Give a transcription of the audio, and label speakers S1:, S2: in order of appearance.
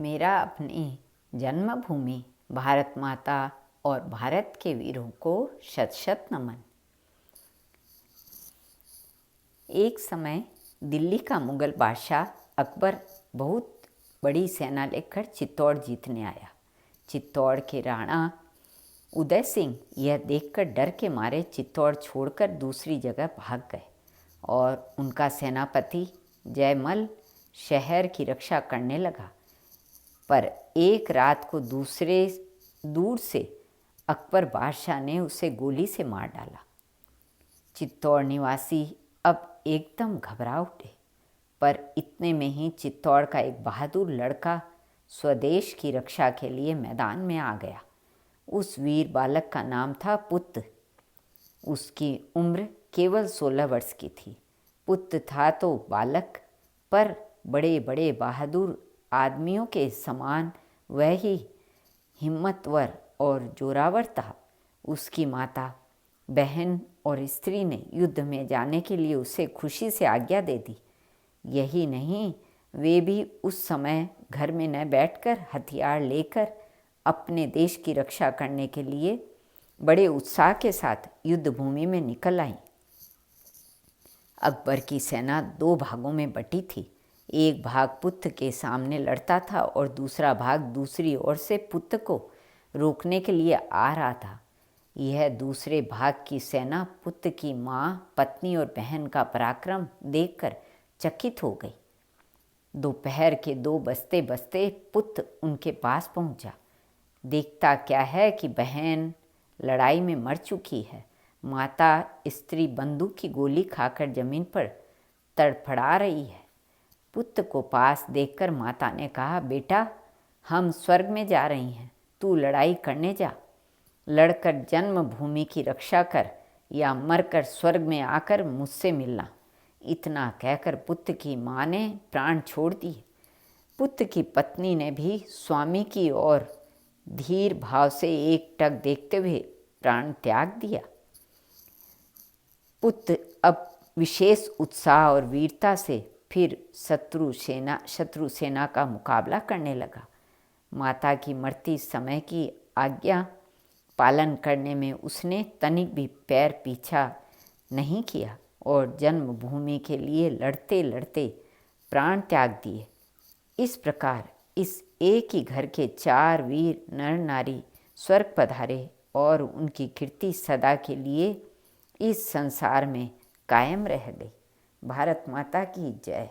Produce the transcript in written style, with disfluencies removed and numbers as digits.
S1: मेरा अपनी जन्मभूमि भारत माता और भारत के वीरों को शत शत नमन। एक समय दिल्ली का मुगल बादशाह अकबर बहुत बड़ी सेना लेकर चित्तौड़ जीतने आया। चित्तौड़ के राणा उदय सिंह यह देखकर डर के मारे चित्तौड़ छोड़कर दूसरी जगह भाग गए और उनका सेनापति जयमल शहर की रक्षा करने लगा। पर एक रात को दूर से अकबर बादशाह ने उसे गोली से मार डाला। चित्तौड़ निवासी अब एकदम घबरा उठे, पर इतने में ही चित्तौड़ का एक बहादुर लड़का स्वदेश की रक्षा के लिए मैदान में आ गया। उस वीर बालक का नाम था पुत्र। उसकी उम्र केवल 16 वर्ष की थी। पुत्र था तो बालक, पर बड़े बड़े बहादुर आदमियों के समान वह ही हिम्मतवर और जोरावर था। उसकी माता, बहन और स्त्री ने युद्ध में जाने के लिए उसे खुशी से आज्ञा दे दी। यही नहीं, वे भी उस समय घर में न बैठकर हथियार लेकर अपने देश की रक्षा करने के लिए बड़े उत्साह के साथ युद्ध भूमि में निकल आईं। अकबर की सेना 2 भागों में बटी थी। एक भाग पुत्र के सामने लड़ता था और दूसरा भाग दूसरी ओर से पुत्र को रोकने के लिए आ रहा था। यह दूसरे भाग की सेना पुत्र की माँ, पत्नी और बहन का पराक्रम देखकर चकित हो गई। दोपहर के 2 बजते बजते पुत्र उनके पास पहुँचा। देखता क्या है कि बहन लड़ाई में मर चुकी है। माता स्त्री बंदूक की गोली खाकर जमीन पर तड़फड़ा रही है। पुत्र को पास देखकर माता ने कहा, बेटा, हम स्वर्ग में जा रही हैं, तू लड़ाई करने जा। लड़कर जन्मभूमि की रक्षा कर या मरकर स्वर्ग में आकर मुझसे मिलना। इतना कहकर पुत्र की माँ ने प्राण छोड़ दिए। पुत्र की पत्नी ने भी स्वामी की ओर धीर भाव से एकटक देखते हुए प्राण त्याग दिया। पुत्र अब विशेष उत्साह और वीरता से फिर शत्रु सेना का मुकाबला करने लगा। माता की मरती समय की आज्ञा पालन करने में उसने तनिक भी पैर पीछा नहीं किया और जन्मभूमि के लिए लड़ते लड़ते प्राण त्याग दिए। इस प्रकार इस एक ही घर के 4 वीर नर नारी स्वर्ग पधारे और उनकी कीर्ति सदा के लिए इस संसार में कायम रह गई। भारत माता की जय।